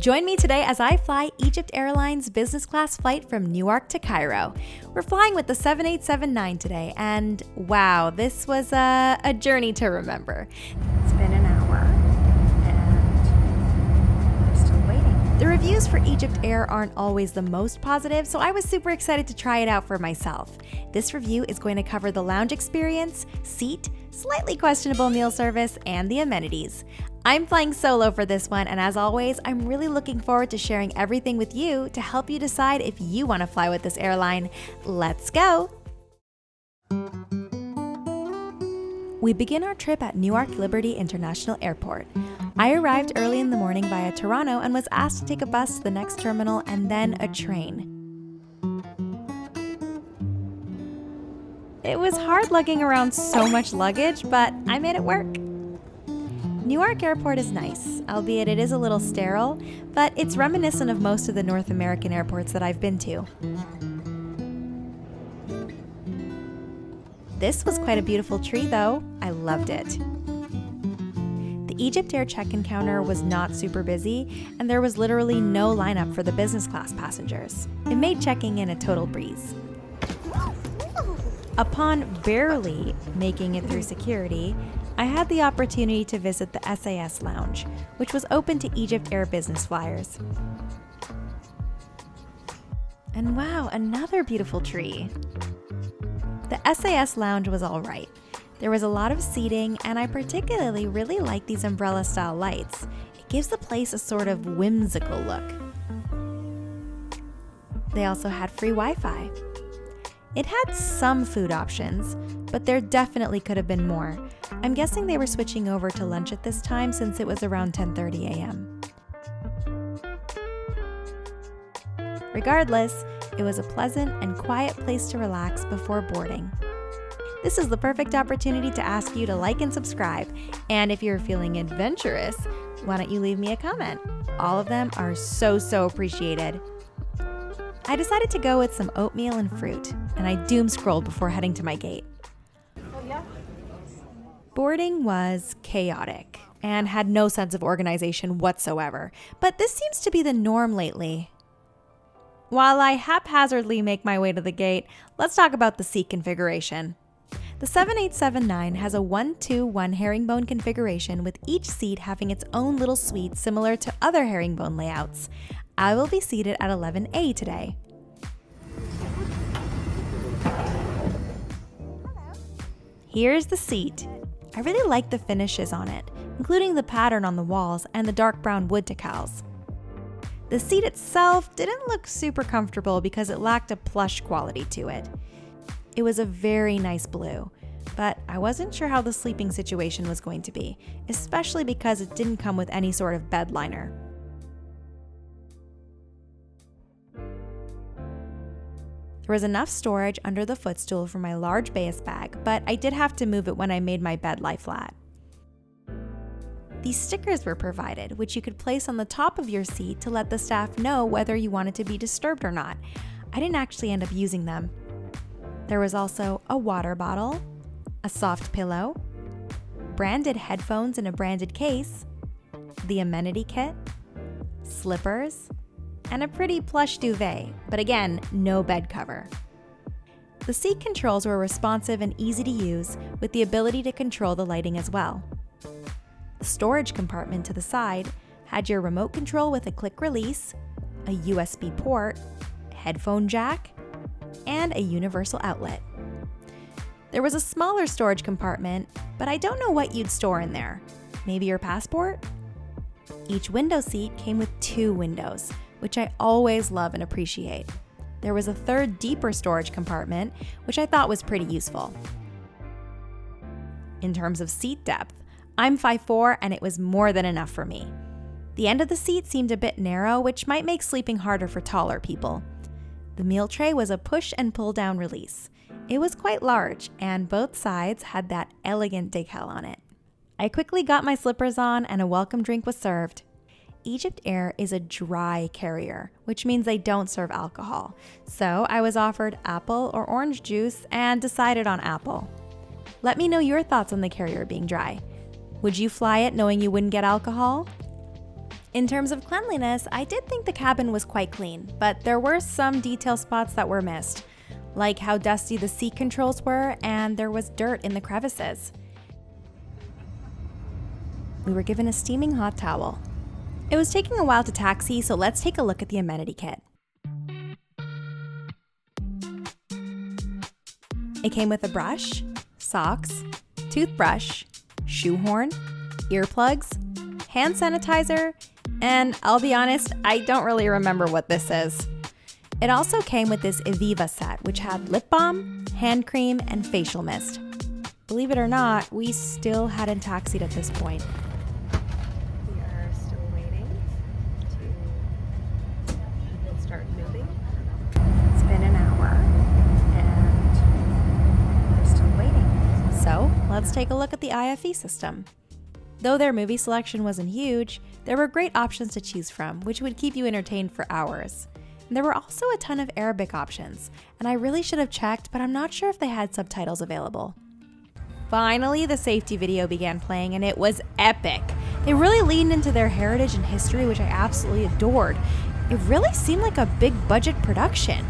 Join me today as I fly Egypt Airlines business class flight from Newark to Cairo. We're flying with the 7879 today, and wow, this was a journey to remember. It's been an hour, and we're still waiting. The reviews for Egypt Air aren't always the most positive, so I was super excited to try it out for myself. This review is going to cover the lounge experience, seat, slightly questionable meal service, and the amenities. I'm flying solo for this one, and as always, I'm really looking forward to sharing everything with you to help you decide if you want to fly with this airline. Let's go! We begin our trip at Newark Liberty International Airport. I arrived early in the morning via Toronto and was asked to take a bus to the next terminal and then a train. It was hard lugging around so much luggage, but I made it work. Newark Airport is nice, albeit it is a little sterile, but it's reminiscent of most of the North American airports that I've been to. This was quite a beautiful tree though. I loved it. The Egypt Air check-in counter was not super busy, and there was literally no lineup for the business class passengers. It made checking in a total breeze. Upon barely making it through security, I had the opportunity to visit the SAS Lounge, which was open to Egypt Air business flyers. And wow, another beautiful tree. The SAS Lounge was all right. There was a lot of seating, and I particularly really like these umbrella-style lights. It gives the place a sort of whimsical look. They also had free Wi-Fi. It had some food options, but there definitely could have been more. I'm guessing they were switching over to lunch at this time since it was around 10:30 a.m. Regardless, it was a pleasant and quiet place to relax before boarding. This is the perfect opportunity to ask you to like and subscribe, and if you're feeling adventurous, why don't you leave me a comment? All of them are so appreciated. I decided to go with some oatmeal and fruit, and I doom scrolled before heading to my gate. Boarding was chaotic and had no sense of organization whatsoever, but this seems to be the norm lately. While I haphazardly make my way to the gate, let's talk about the seat configuration. The 7879 has a 1-2-1 herringbone configuration, with each seat having its own little suite similar to other herringbone layouts. I will be seated at 11A today. Here's the seat. I really like the finishes on it, including the pattern on the walls and the dark brown wood decals. The seat itself didn't look super comfortable because it lacked a plush quality to it. It was a very nice blue, but I wasn't sure how the sleeping situation was going to be, especially because it didn't come with any sort of bed liner. There was enough storage under the footstool for my large base bag, but I did have to move it when I made my bed lie flat. These stickers were provided, which you could place on the top of your seat to let the staff know whether you wanted to be disturbed or not. I didn't actually end up using them. There was also a water bottle, a soft pillow, branded headphones in a branded case, the amenity kit, slippers, and a pretty plush duvet, but again, no bed cover. The seat controls were responsive and easy to use, with the ability to control the lighting as well. The storage compartment to the side had your remote control with a click release, a USB port, headphone jack, and a universal outlet. There was a smaller storage compartment, but I don't know what you'd store in there. Maybe your passport? Each window seat came with 2 windows, which I always love and appreciate. There was a third deeper storage compartment, which I thought was pretty useful. In terms of seat depth, I'm 5'4", and it was more than enough for me. The end of the seat seemed a bit narrow, which might make sleeping harder for taller people. The meal tray was a push and pull down release. It was quite large, and both sides had that elegant decal on it. I quickly got my slippers on, and a welcome drink was served. Egypt Air is a dry carrier, which means they don't serve alcohol. So I was offered apple or orange juice and decided on apple. Let me know your thoughts on the carrier being dry. Would you fly it knowing you wouldn't get alcohol? In terms of cleanliness, I did think the cabin was quite clean, but there were some detail spots that were missed, like how dusty the seat controls were and there was dirt in the crevices. We were given a steaming hot towel. It was taking a while to taxi, so let's take a look at the amenity kit. It came with a brush, socks, toothbrush, shoehorn, earplugs, hand sanitizer, and I'll be honest, I don't really remember what this is. It also came with this Eviva set, which had lip balm, hand cream, and facial mist. Believe it or not, we still hadn't taxied at this point. We are still waiting to start moving. It's been an hour, and we're still waiting. So, let's take a look at the IFE system. Though their movie selection wasn't huge, there were great options to choose from, which would keep you entertained for hours. And there were also a ton of Arabic options, and I really should have checked, but I'm not sure if they had subtitles available. Finally, the safety video began playing, and it was epic. They really leaned into their heritage and history, which I absolutely adored. It really seemed like a big budget production.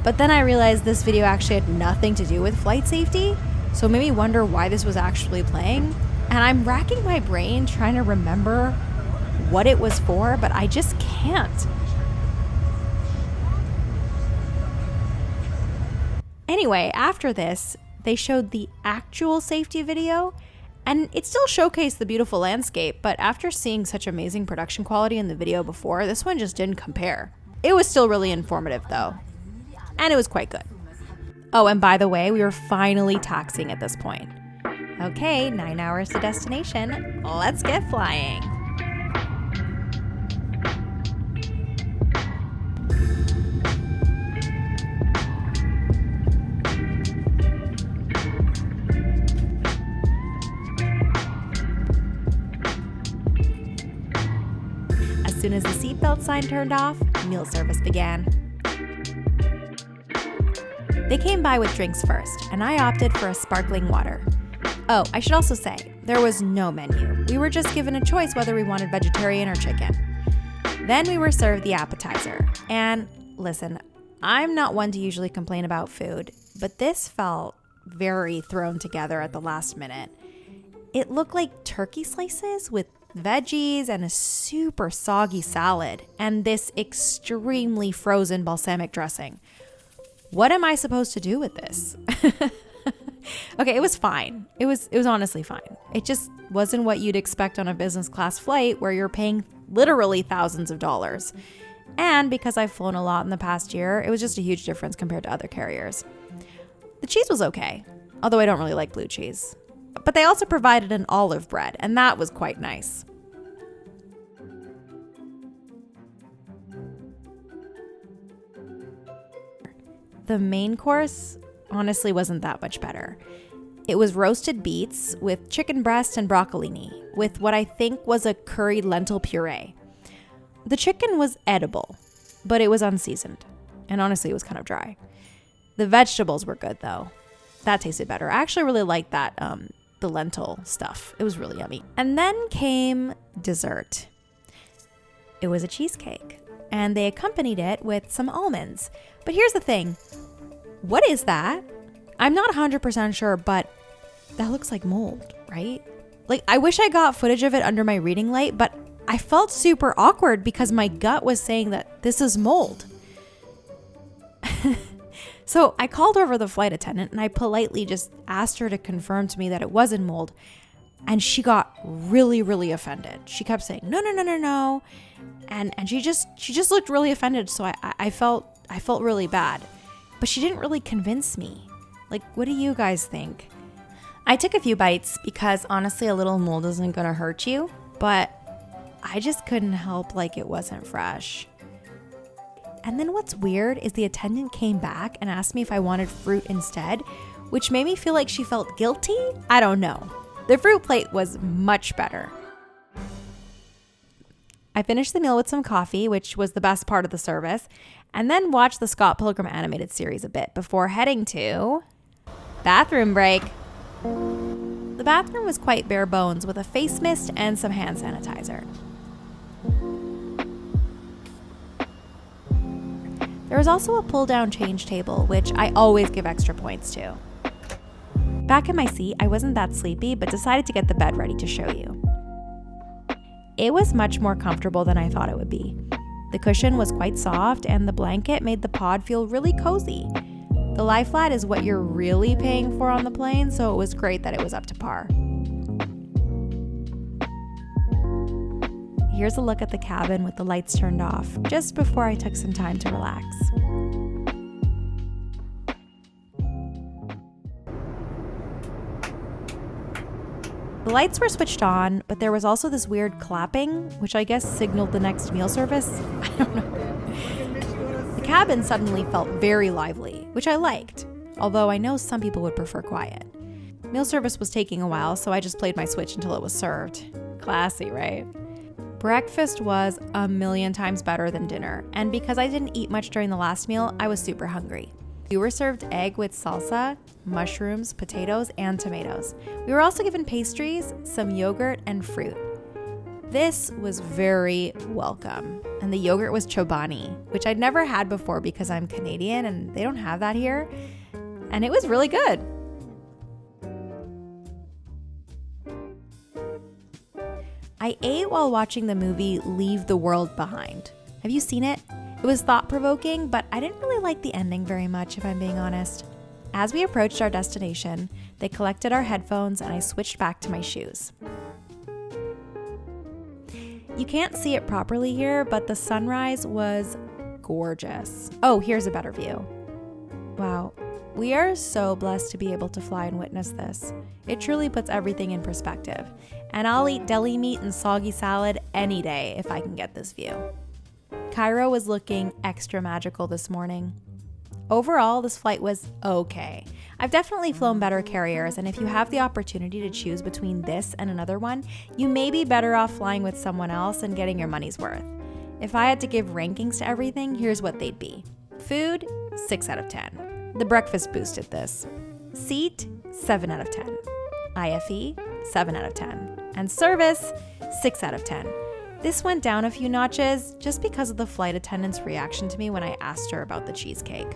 But then I realized this video actually had nothing to do with flight safety, so it made me wonder why this was actually playing. And I'm racking my brain trying to remember what it was for, but I just can't. Anyway, after this, they showed the actual safety video, and it still showcased the beautiful landscape, but after seeing such amazing production quality in the video before, this one just didn't compare. It was still really informative though, and it was quite good. Oh, and by the way, we were finally taxiing at this point. Okay, 9 hours to destination. Let's get flying. As soon as the seatbelt sign turned off, meal service began. They came by with drinks first, and I opted for a sparkling water. Oh, I should also say, there was no menu. We were just given a choice whether we wanted vegetarian or chicken. Then we were served the appetizer. And listen, I'm not one to usually complain about food, but this felt very thrown together at the last minute. It looked like turkey slices with veggies and a super soggy salad, and this extremely frozen balsamic dressing. What am I supposed to do with this? Okay, it was fine. It was honestly fine. It just wasn't what you'd expect on a business class flight where you're paying literally thousands of dollars. And because I've flown a lot in the past year, it was just a huge difference compared to other carriers. The cheese was okay, although I don't really like blue cheese. But they also provided an olive bread, and that was quite nice. The main course honestly wasn't that much better. It was roasted beets with chicken breast and broccolini with what I think was a curried lentil puree. The chicken was edible, but it was unseasoned, and honestly it was kind of dry. The vegetables were good though. That tasted better. I actually really liked that, the lentil stuff. It was really yummy. And then came dessert. It was a cheesecake, and they accompanied it with some almonds. But here's the thing. What is that? I'm not 100% sure, but that looks like mold, right? Like, I wish I got footage of it under my reading light, but I felt super awkward because my gut was saying that this is mold. So I called over the flight attendant and I politely just asked her to confirm to me that it wasn't mold. And she got really, really offended. She kept saying, no. And she just looked really offended. So I felt really bad. But she didn't really convince me. Like, what do you guys think? I took a few bites because honestly, a little mold isn't gonna hurt you, but I just couldn't help like it wasn't fresh. And then what's weird is the attendant came back and asked me if I wanted fruit instead, which made me feel like she felt guilty. I don't know. The fruit plate was much better. I finished the meal with some coffee, which was the best part of the service, and then watched the Scott Pilgrim animated series a bit before heading to bathroom break. The bathroom was quite bare bones with a face mist and some hand sanitizer. There was also a pull-down change table, which I always give extra points to. Back in my seat, I wasn't that sleepy, but decided to get the bed ready to show you. It was much more comfortable than I thought it would be. The cushion was quite soft, and the blanket made the pod feel really cozy. The lie flat is what you're really paying for on the plane, so it was great that it was up to par. Here's a look at the cabin with the lights turned off, just before I took some time to relax. The lights were switched on, but there was also this weird clapping, which I guess signaled the next meal service. I don't know. The cabin suddenly felt very lively, which I liked, although I know some people would prefer quiet. Meal service was taking a while, so I just played my Switch until it was served. Classy, right? Breakfast was a million times better than dinner, and because I didn't eat much during the last meal, I was super hungry. We were served egg with salsa, mushrooms, potatoes, and tomatoes. We were also given pastries, some yogurt, and fruit. This was very welcome, and the yogurt was chobani, which I'd never had before because I'm Canadian and they don't have that here, and it was really good. I ate while watching the movie Leave the World Behind. Have you seen it? It was thought-provoking, but I didn't really like the ending very much, if I'm being honest. As we approached our destination, they collected our headphones and I switched back to my shoes. You can't see it properly here, but the sunrise was gorgeous. Oh, here's a better view. Wow, we are so blessed to be able to fly and witness this. It truly puts everything in perspective. And I'll eat deli meat and soggy salad any day if I can get this view. Cairo was looking extra magical this morning. Overall, this flight was okay. I've definitely flown better carriers, and if you have the opportunity to choose between this and another one, you may be better off flying with someone else and getting your money's worth. If I had to give rankings to everything, here's what they'd be. Food, 6 out of 10. The breakfast boosted this. Seat, 7 out of 10. IFE, 7 out of 10. And service, 6 out of 10. This went down a few notches just because of the flight attendant's reaction to me when I asked her about the cheesecake.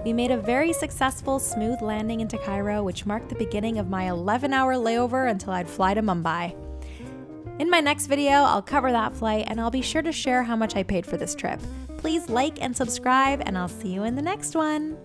We made a very successful, smooth landing into Cairo, which marked the beginning of my 11-hour layover until I'd fly to Mumbai. In my next video, I'll cover that flight, and I'll be sure to share how much I paid for this trip. Please like and subscribe, and I'll see you in the next one.